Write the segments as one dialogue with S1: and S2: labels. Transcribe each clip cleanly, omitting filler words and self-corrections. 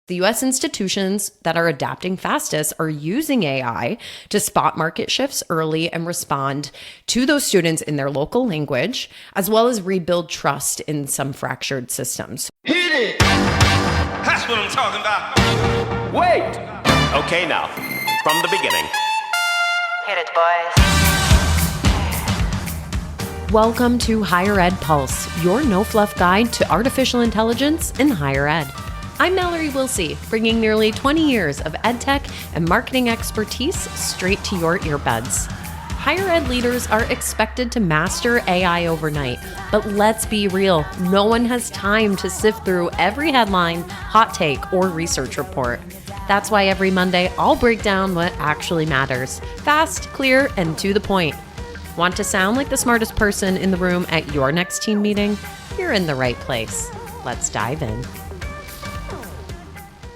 S1: The US institutions that are adapting fastest are using AI to spot market shifts early and respond to those students in their local language, as well as rebuild trust in some fractured systems.
S2: Hit it! That's what I'm talking about.
S3: Wait! Okay, now, from the beginning.
S4: Hit it, boys.
S1: Welcome to Higher Ed Pulse, your no-fluff guide to artificial intelligence in higher ed. I'm Mallory, bringing nearly 20 years of edtech and marketing expertise straight to your earbuds. Higher ed leaders are expected to master AI overnight, but let's be real, no one has time to sift through every headline, hot take, or research report. That's why every Monday, I'll break down what actually matters, fast, clear, and to the point. Want to sound like the smartest person in the room at your next team meeting? You're in the right place. Let's dive in.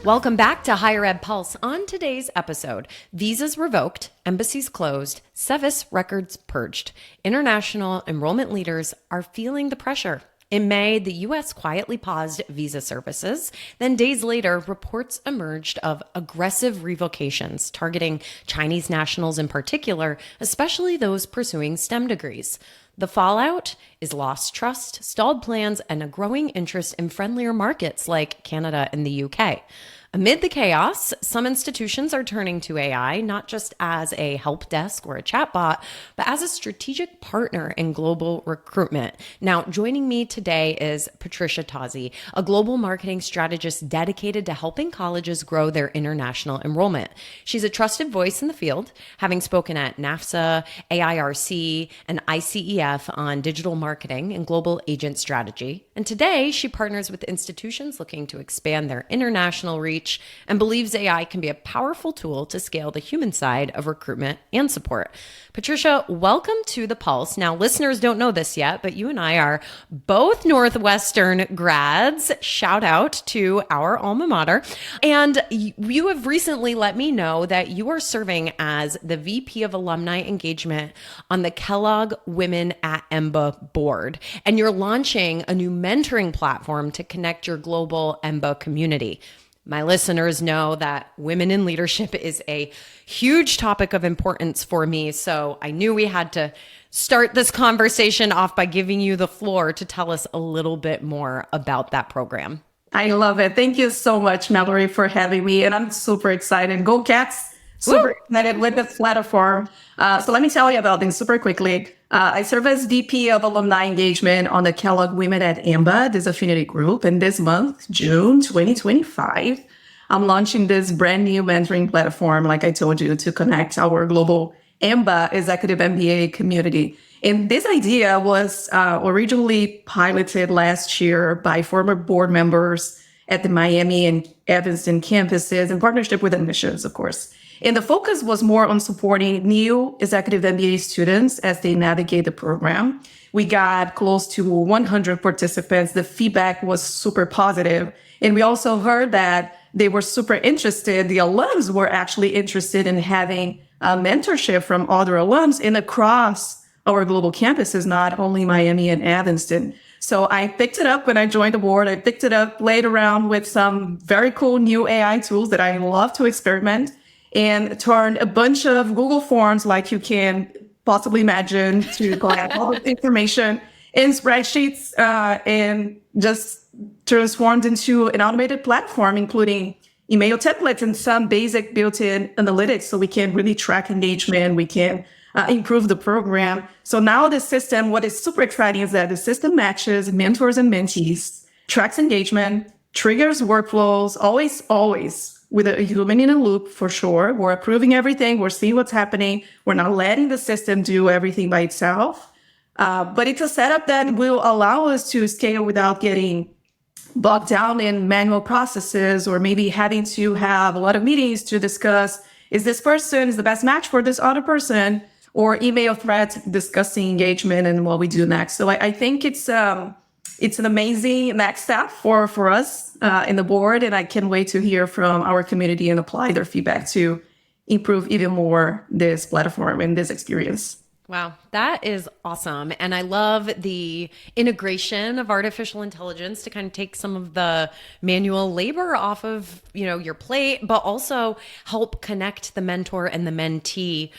S1: Welcome back to Higher Ed Pulse. On today's episode, visas revoked, embassies closed, SEVIS records purged. International enrollment leaders are feeling the pressure. In May, the U.S. quietly paused visa services. Then days later, reports emerged of aggressive revocations targeting Chinese nationals in particular, especially those pursuing STEM degrees. The fallout is lost trust, stalled plans, and a growing interest in friendlier markets like Canada and the UK. Amid the chaos, some institutions are turning to AI not just as a help desk or a chatbot, but as a strategic partner in global recruitment. Now, joining me today is Patricia Tozzi, a global marketing strategist dedicated to helping colleges grow their international enrollment. She's a trusted voice in the field, having spoken at NAFSA, AIRC, and ICEF on digital marketing and global agent strategy. And today, she partners with institutions looking to expand their international reach and believes AI can be a powerful tool to scale the human side of recruitment and support. Patricia, welcome to the Pulse. Now, listeners don't know this yet, but you and I are both Northwestern grads. Shout out to our alma mater. And you have recently let me know that you are serving as the VP of Alumni Engagement on the Kellogg Women at EMBA board. And you're launching a new mentoring platform to connect your global EMBA community. My listeners know that women in leadership is a huge topic of importance for me, so I knew we had to start this conversation off by giving you the floor to tell us a little bit more about that program.
S5: I love it. Thank you so much, Mallory, for having me, and I'm super excited. Go Cats! Super excited with this platform. So let me tell you about this super quickly. I serve as VP of Alumni Engagement on the Kellogg Women at EMBA, this affinity group. And this month, June 2025, I'm launching this brand new mentoring platform, like I told you, to connect our global EMBA executive MBA community. And this idea was originally piloted last year by former board members at the Miami and Evanston campuses in partnership with admissions, of course. And the focus was more on supporting new executive MBA students as they navigate the program. We got close to 100 participants. The feedback was super positive. And we also heard that they were super interested. The alums were actually interested in having mentorship from other alums and across our global campuses, not only Miami and Evanston. So I picked it up when I joined the board. I picked it up, played around with some very cool new AI tools that I love to experiment, and turned a bunch of Google Forms, like you can possibly imagine, to collect all the information in spreadsheets and just transformed into an automated platform, including email templates and some basic built-in analytics so we can really track engagement. We can improve the program. So now the system, what is super exciting is that the system matches mentors and mentees, tracks engagement, triggers workflows, always with a human in a loop for sure. We're approving everything. We're seeing what's happening. We're not letting the system do everything by itself. But it's a setup that will allow us to scale without getting bogged down in manual processes or maybe having to have a lot of meetings to discuss, is this person is the best match for this other person, or email threads discussing engagement and what we do next. So I think it's an amazing next step for us in the board, and I can't wait to hear from our community and apply their feedback to improve even more this platform and this experience.
S1: Wow, that is awesome. And I love the integration of artificial intelligence to kind of take some of the manual labor off of, your plate, but also help connect the mentor and the mentee,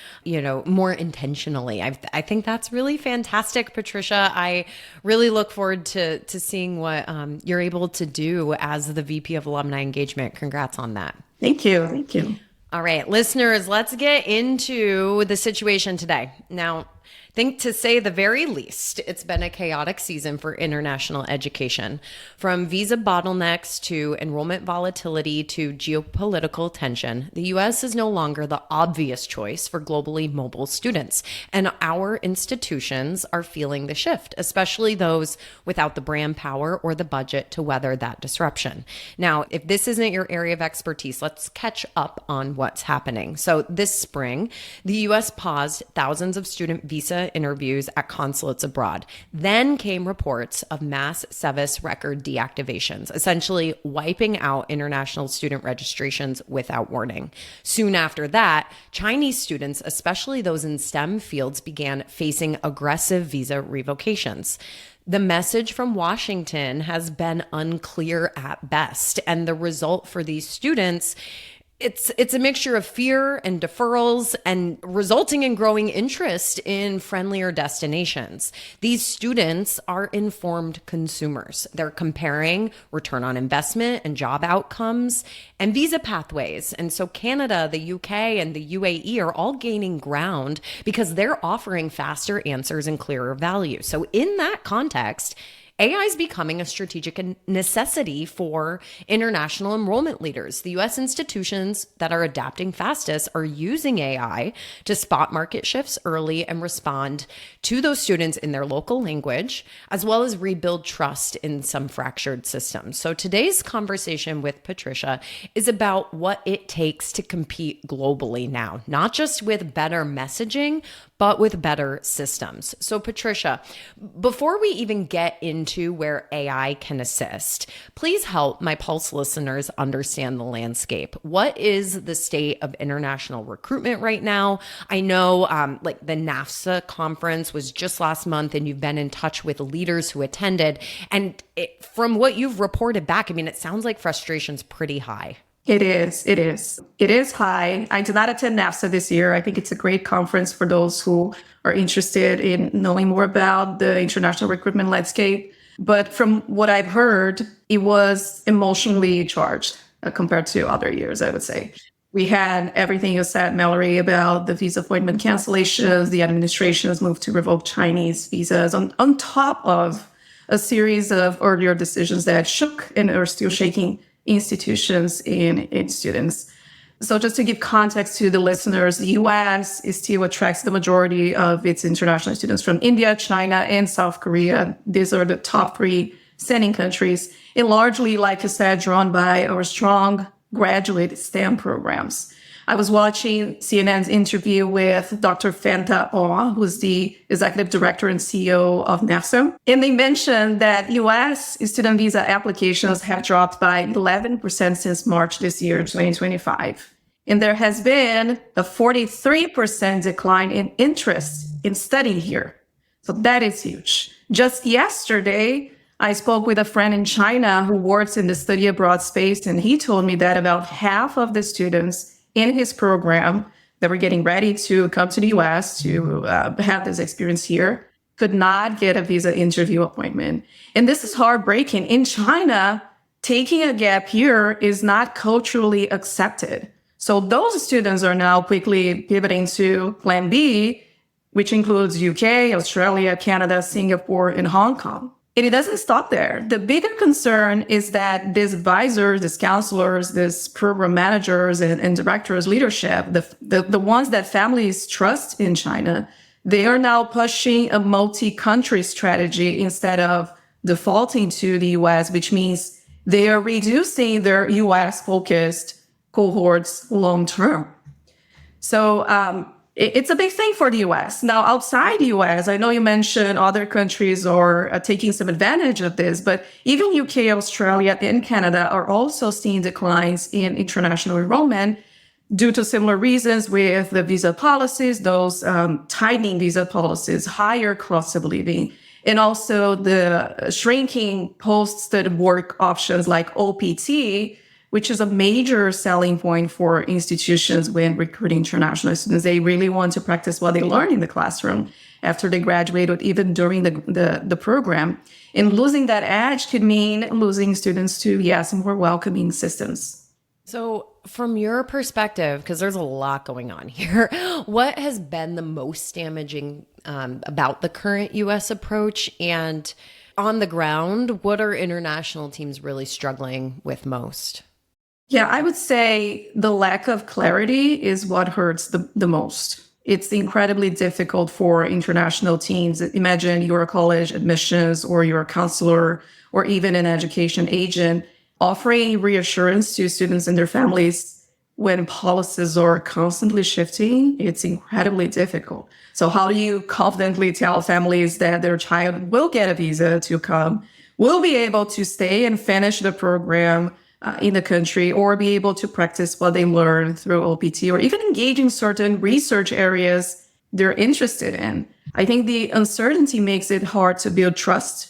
S1: more intentionally. I think that's really fantastic, Patricia. I really look forward to seeing what you're able to do as the VP of Alumni Engagement. Congrats on that.
S5: Thank you. Thank you.
S1: All right, listeners, let's get into the situation today. Now, I think to say the very least, it's been a chaotic season for international education. From visa bottlenecks to enrollment volatility to geopolitical tension, the U.S. is no longer the obvious choice for globally mobile students. And our institutions are feeling the shift, especially those without the brand power or the budget to weather that disruption. Now, if this isn't your area of expertise, let's catch up on what's happening. So this spring, the U.S. paused thousands of student visa interviews at consulates abroad. Then came reports of mass SEVIS record deactivations, essentially wiping out international student registrations without warning. Soon after that, Chinese students, especially those in STEM fields, began facing aggressive visa revocations. The message from Washington has been unclear at best, and the result for these students, it's a mixture of fear and deferrals and resulting in growing interest in friendlier destinations. These students are informed consumers. They're comparing return on investment and job outcomes and visa pathways. And so Canada, the UK, and the UAE are all gaining ground because they're offering faster answers and clearer value. So in that context, AI is becoming a strategic necessity for international enrollment leaders. The U.S. institutions that are adapting fastest are using AI to spot market shifts early and respond to those students in their local language, as well as rebuild trust in some fractured systems. So today's conversation with Patricia is about what it takes to compete globally now, not just with better messaging, but with better systems. So Patricia, before we even get into where AI can assist, please help my Pulse listeners understand the landscape. What is the state of international recruitment right now? I know like the NAFSA conference was just last month and you've been in touch with leaders who attended. And from what you've reported back, I mean, it sounds like frustration's pretty high.
S5: It is. It is high. I did not attend NAFSA this year. I think it's a great conference for those who are interested in knowing more about the international recruitment landscape. But from what I've heard, it was emotionally charged compared to other years, I would say. We had everything you said, Mallory, about the visa appointment cancellations, the administration's move to revoke Chinese visas on top of a series of earlier decisions that shook and are still shaking institutions and students. So just to give context to the listeners, the U.S. still attracts the majority of its international students from India, China, and South Korea. These are the top 3 sending countries, and largely, like I said, drawn by our strong graduate STEM programs. I was watching CNN's interview with Dr. Fanta Aw, who's the executive director and CEO of NAFSA. And they mentioned that U.S. student visa applications have dropped by 11% since March this year, 2025. And there has been a 43% decline in interest in studying here. So that is huge. Just yesterday, I spoke with a friend in China who works in the study abroad space, and he told me that about half of the students in his program that were getting ready to come to the U.S. to have this experience here could not get a visa interview appointment. And this is heartbreaking. In China, taking a gap year is not culturally accepted. So those students are now quickly pivoting to Plan B, which includes UK, Australia, Canada, Singapore, and Hong Kong. And it doesn't stop there. The bigger concern is that these advisors, these counselors, these program managers and directors, leadership, the ones that families trust in China, they are now pushing a multi-country strategy instead of defaulting to the US, which means they are reducing their US-focused cohorts long-term. So it's a big thing for the U.S. Now, outside the U.S., I know you mentioned other countries are taking some advantage of this, but even UK, Australia, and Canada are also seeing declines in international enrollment due to similar reasons with the visa policies, those tightening visa policies, higher cost of living, and also the shrinking post-study work options like OPT, which is a major selling point for institutions when recruiting international students. They really want to practice what they learn in the classroom after they graduate or even during the program. And losing that edge could mean losing students to, yes, more welcoming systems.
S1: So from your perspective, because there's a lot going on here, what has been the most damaging about the current U.S. approach? And on the ground, what are international teams really struggling with most?
S5: Yeah, I would say the lack of clarity is what hurts the most. It's incredibly difficult for international teams. Imagine you're a college admissions or you're a counselor or even an education agent offering reassurance to students and their families when policies are constantly shifting. It's incredibly difficult. So how do you confidently tell families that their child will get a visa to come, will be able to stay and finish the program in the country, or be able to practice what they learn through OPT, or even engage in certain research areas they're interested in? I think the uncertainty makes it hard to build trust.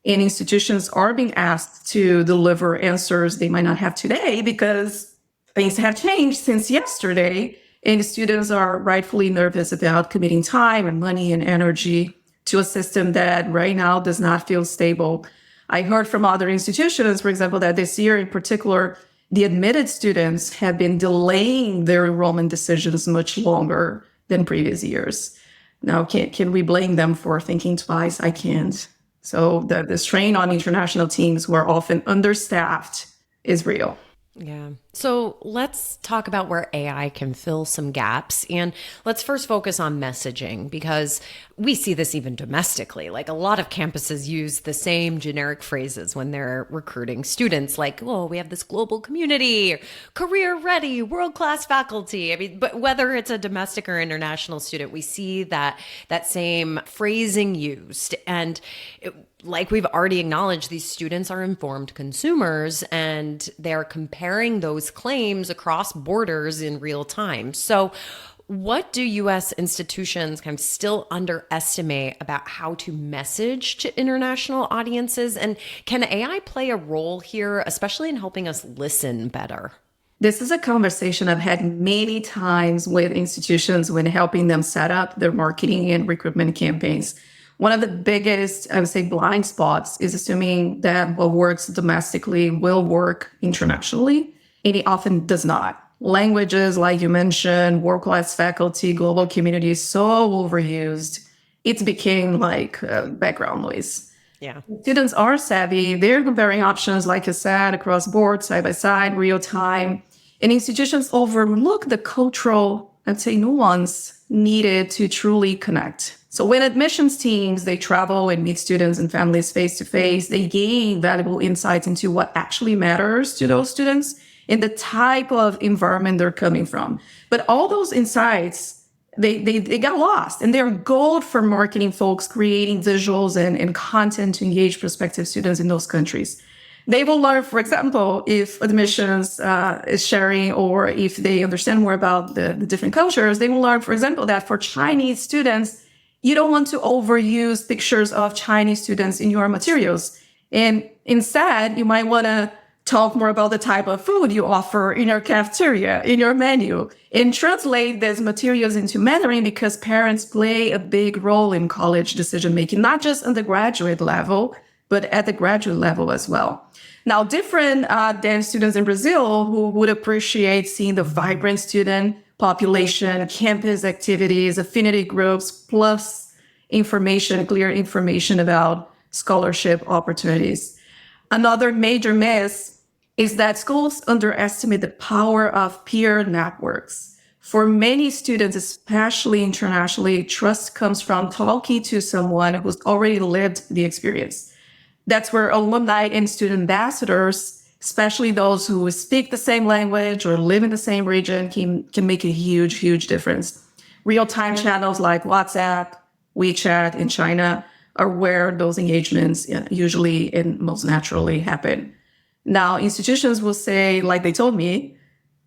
S5: And institutions are being asked to deliver answers they might not have today because things have changed since yesterday. And students are rightfully nervous about committing time and money and energy to a system that right now does not feel stable. I heard from other institutions, for example, that this year in particular, the admitted students have been delaying their enrollment decisions much longer than previous years. Now, can we blame them for thinking twice? I can't. So the strain on international teams who are often understaffed is real.
S1: Yeah. So let's talk about where AI can fill some gaps. And let's first focus on messaging, because we see this even domestically. Like a lot of campuses use the same generic phrases when they're recruiting students, like, oh, we have this global community, career ready, world-class faculty. I mean, but whether it's a domestic or international student, we see that same phrasing used. And like we've already acknowledged, these students are informed consumers and they're comparing those claims across borders in real time. So what do U.S. institutions kind of still underestimate about how to message to international audiences? And can AI play a role here, especially in helping us listen better?
S5: This is a conversation I've had many times with institutions when helping them set up their marketing and recruitment campaigns. One of the biggest, I would say, blind spots is assuming that what works domestically will work internationally, and it often does not. Languages, like you mentioned, world-class faculty, global community, is so overused, it became like background noise.
S1: Yeah.
S5: Students are savvy. They're comparing options, like you said, across board, side by side, real time. And institutions overlook the cultural, I'd say, nuance needed to truly connect. So when admissions teams, they travel and meet students and families face to face, they gain valuable insights into what actually matters to those students and the type of environment they're coming from. But all those insights, they got lost, and they're gold for marketing folks creating visuals and content to engage prospective students in those countries. They will learn, for example, if admissions is sharing, or if they understand more about the different cultures, they will learn, for example, that for Chinese students, you don't want to overuse pictures of Chinese students in your materials. And instead, you might want to talk more about the type of food you offer in your cafeteria, in your menu, and translate these materials into Mandarin, because parents play a big role in college decision-making, not just on the graduate level, but at the graduate level as well. Now, different than students in Brazil who would appreciate seeing the vibrant student population, campus activities, affinity groups, plus information, clear information about scholarship opportunities. Another major miss is that schools underestimate the power of peer networks. For many students, especially internationally, trust comes from talking to someone who's already lived the experience. That's where alumni and student ambassadors, especially those who speak the same language or live in the same region, can make a huge, huge difference. Real-time channels like WhatsApp, WeChat in China are where those engagements usually and most naturally happen. Now, institutions will say, like they told me,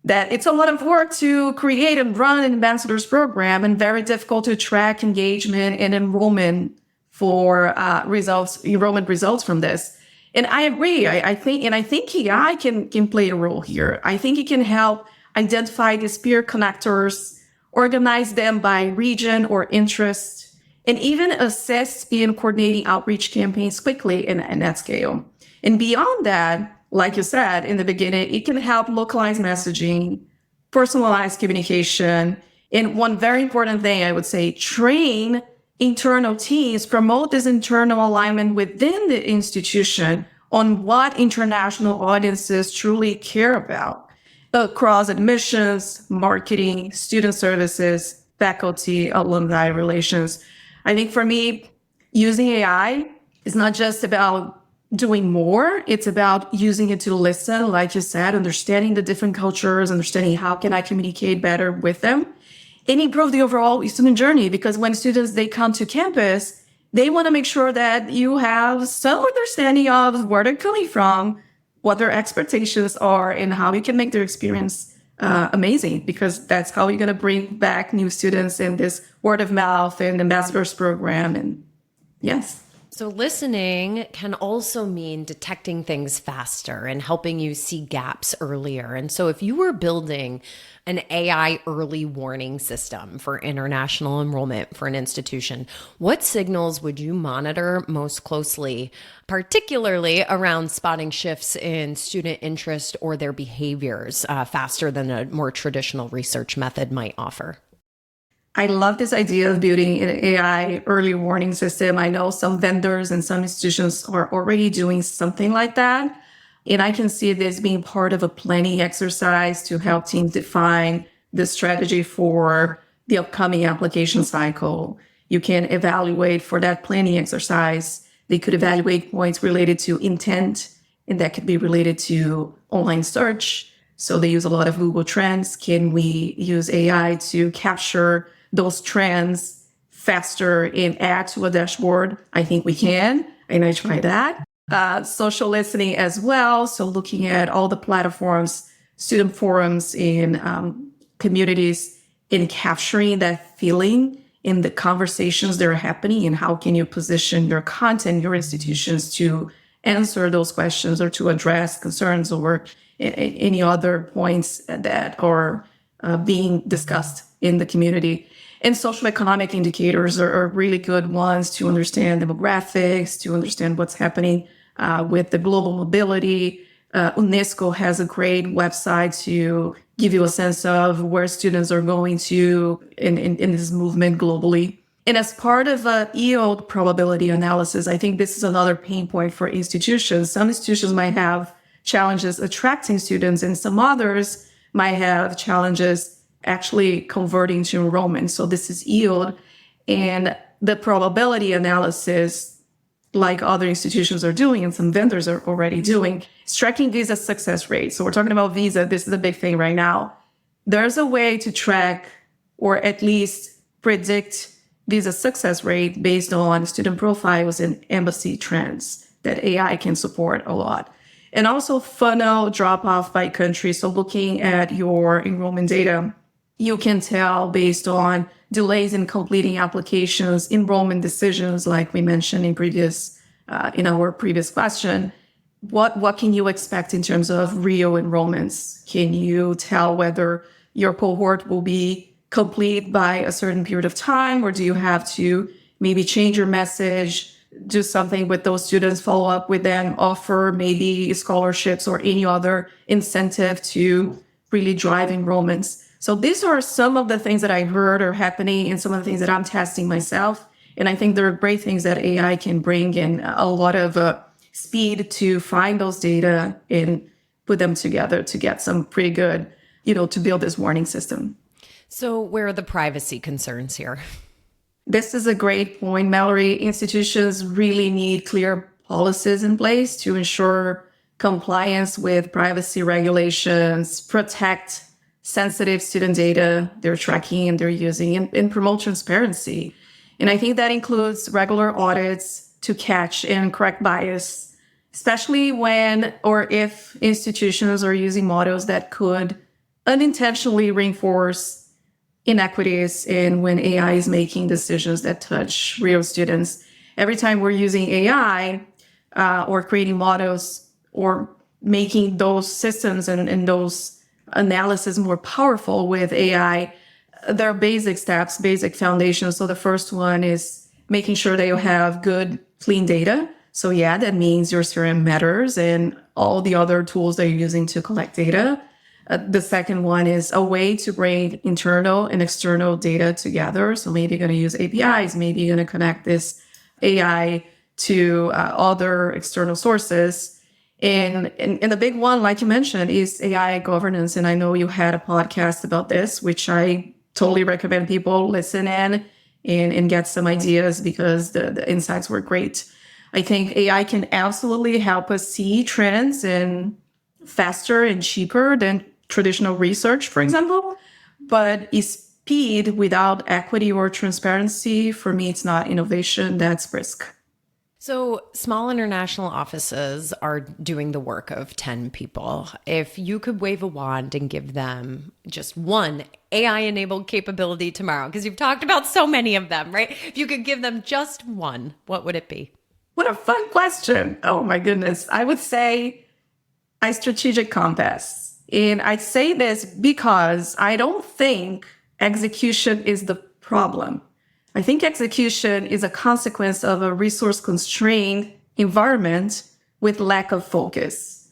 S5: that it's a lot of work to create and run an ambassadors program and very difficult to track engagement and enrollment for enrollment results from this. And I agree. I think AI can play a role here. I think it can help identify these peer connectors, organize them by region or interest, and even assist in coordinating outreach campaigns quickly and at scale. And beyond that, like you said in the beginning, it can help localize messaging, personalized communication, and one very important thing I would say, train internal teams, promote this internal alignment within the institution on what international audiences truly care about across admissions, marketing, student services, faculty, alumni relations. I think for me, using AI is not just about doing more. It's about using it to listen, like you said, understanding the different cultures, understanding how can I communicate better with them and improve the overall student journey. Because when students, they come to campus, they want to make sure that you have some understanding of where they're coming from, what their expectations are, and how you can make their experience amazing, because that's how you're going to bring back new students in this word of mouth and ambassadors program. And yes.
S1: So listening can also mean detecting things faster and helping you see gaps earlier. And so if you were building an AI early warning system for international enrollment for an institution, what signals would you monitor most closely, particularly around spotting shifts in student interest or their behaviors faster than a more traditional research method might offer?
S5: I love this idea of building an AI early warning system. I know some vendors and some institutions are already doing something like that. And I can see this being part of a planning exercise to help teams define the strategy for the upcoming application cycle. You can evaluate for that planning exercise. They could evaluate points related to intent, and that could be related to online search. So they use a lot of Google Trends. Can we use AI to capture those trends faster and add to a dashboard? I think we can, and I try that. Social listening as well. So looking at all the platforms, student forums in communities, in capturing that feeling in the conversations that are happening, and how can you position your content, your institutions to answer those questions or to address concerns or any other points that are being discussed in the community. And social economic indicators are really good ones to understand demographics, to understand what's happening with the global mobility. UNESCO has a great website to give you a sense of where students are going to in this movement globally. And as part of a yield probability analysis, I think this is another pain point for institutions. Some institutions might have challenges attracting students, and some others might have challenges actually converting to enrollment. So this is yield, and the probability analysis, like other institutions are doing and some vendors are already doing, is tracking visa success rate. So we're talking about visa. This is a big thing right now. There's a way to track or at least predict visa success rate based on student profiles and embassy trends that AI can support a lot. And also funnel drop off by country. So looking at your enrollment data, you can tell based on delays in completing applications, enrollment decisions, like we mentioned in our previous question. What can you expect in terms of real enrollments? Can you tell whether your cohort will be complete by a certain period of time, or do you have to maybe change your message, do something with those students, follow up with them, offer maybe scholarships or any other incentive to really drive enrollments? So these are some of the things that I heard are happening and some of the things that I'm testing myself. And I think there are great things that AI can bring in, a lot of speed to find those data and put them together to get some pretty good, to build this warning system.
S1: So where are the privacy concerns here?
S5: This is a great point, Mallory. Institutions really need clear policies in place to ensure compliance with privacy regulations, protect sensitive student data they're tracking and they're using, and promote transparency. And I think that includes regular audits to catch and correct bias, especially when or if institutions are using models that could unintentionally reinforce inequities in when AI is making decisions that touch real students. Every time we're using AI or creating models or making those systems and those analysis more powerful with AI, there are basic steps, basic foundations. So the first one is making sure that you have good, clean data. So yeah, that means your CRM matters and all the other tools that you're using to collect data. The second one is a way to bring internal and external data together. So maybe you're going to use APIs, maybe you're going to connect this AI to other external sources. And the big one, like you mentioned, is AI governance. And I know you had a podcast about this, which I totally recommend people listen in and get some ideas because the insights were great. I think AI can absolutely help us see trends and faster and cheaper than traditional research, for example. But speed without equity or transparency, for me, it's not innovation, that's risk.
S1: So small international offices are doing the work of 10 people. If you could wave a wand and give them just one AI-enabled capability tomorrow, because you've talked about so many of them, right? If you could give them just one, what would it be?
S5: What a fun question. Oh my goodness. I would say a strategic compass. And I say this because I don't think execution is the problem. I think execution is a consequence of a resource-constrained environment with lack of focus.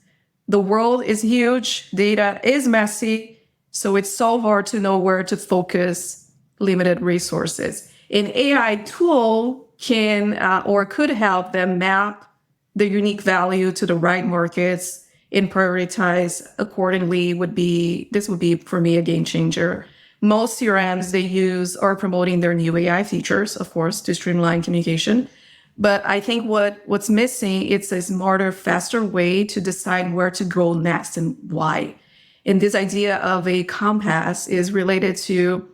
S5: The world is huge, data is messy, so it's so hard to know where to focus limited resources. An AI tool can or could help them map the unique value to the right markets and prioritize accordingly. This would be for me a game changer. Most CRMs they use are promoting their new AI features, of course, to streamline communication. But I think what's missing, it's a smarter, faster way to decide where to go next and why. And this idea of a compass is related to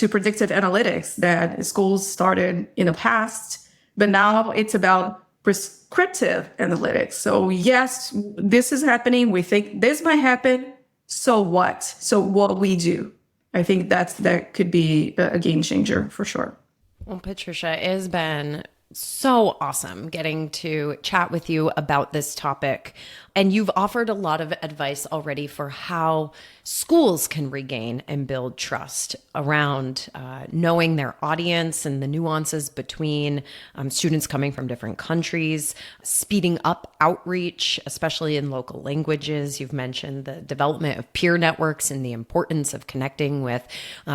S5: predictive analytics that schools started in the past, but now it's about prescriptive analytics. So yes, this is happening. We think this might happen. So what? So what we do? I think that could be a game changer for sure.
S1: Well, Patricia, it has been so awesome getting to chat with you about this topic. And you've offered a lot of advice already for how schools can regain and build trust around knowing their audience and the nuances between students coming from different countries, speeding up outreach, especially in local languages. You've mentioned the development of peer networks and the importance of connecting with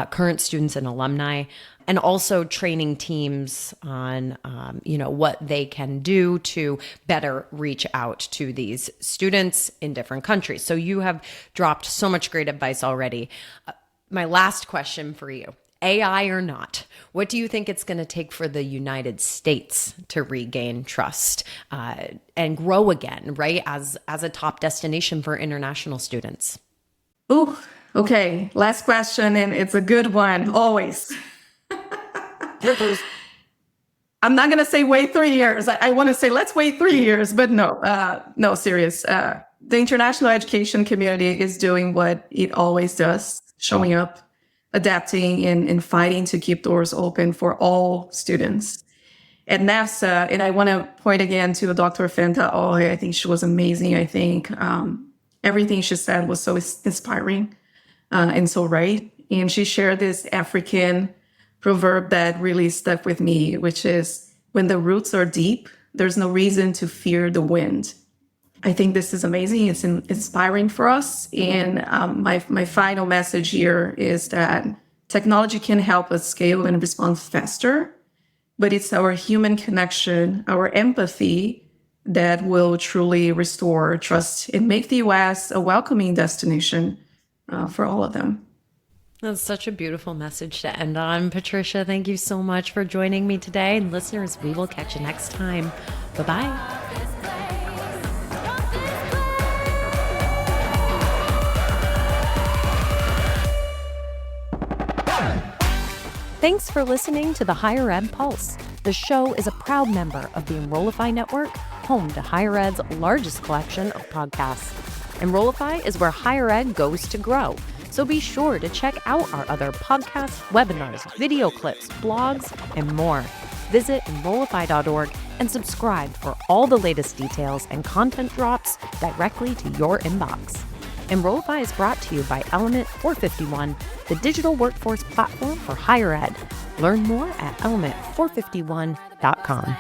S1: current students and alumni, and also training teams on, what they can do to better reach out to these students in different countries. So you have dropped so much great advice already. My last question for you, AI or not, what do you think it's going to take for the United States to regain trust and grow again, right, as a top destination for international students?
S5: Ooh, okay. Last question, and it's a good one, always. I'm not going to say wait 3 years. I want to say let's wait 3 years, but no, serious. The international education community is doing what it always does, showing up, adapting, and fighting to keep doors open for all students. At NAFSA, and I want to point again to Dr. Fanta Oye, I think she was amazing. I think everything she said was so inspiring and so right. And she shared this African proverb that really stuck with me, which is, when the roots are deep, there's no reason to fear the wind. I think this is amazing. It's inspiring for us. And my final message here is that technology can help us scale and respond faster, but it's our human connection, our empathy that will truly restore trust and make the US a welcoming destination for all of them.
S1: That's such a beautiful message to end on. Patricia, thank you so much for joining me today. And listeners, we will catch you next time. Bye-bye. Thanks for listening to the Higher Ed Pulse. The show is a proud member of the Enrollify Network, home to Higher Ed's largest collection of podcasts. Enrollify is where higher ed goes to grow. So be sure to check out our other podcasts, webinars, video clips, blogs, and more. Visit enrollify.org and subscribe for all the latest details and content drops directly to your inbox. Enrollify is brought to you by Element 451, the digital workforce platform for higher ed. Learn more at element451.com.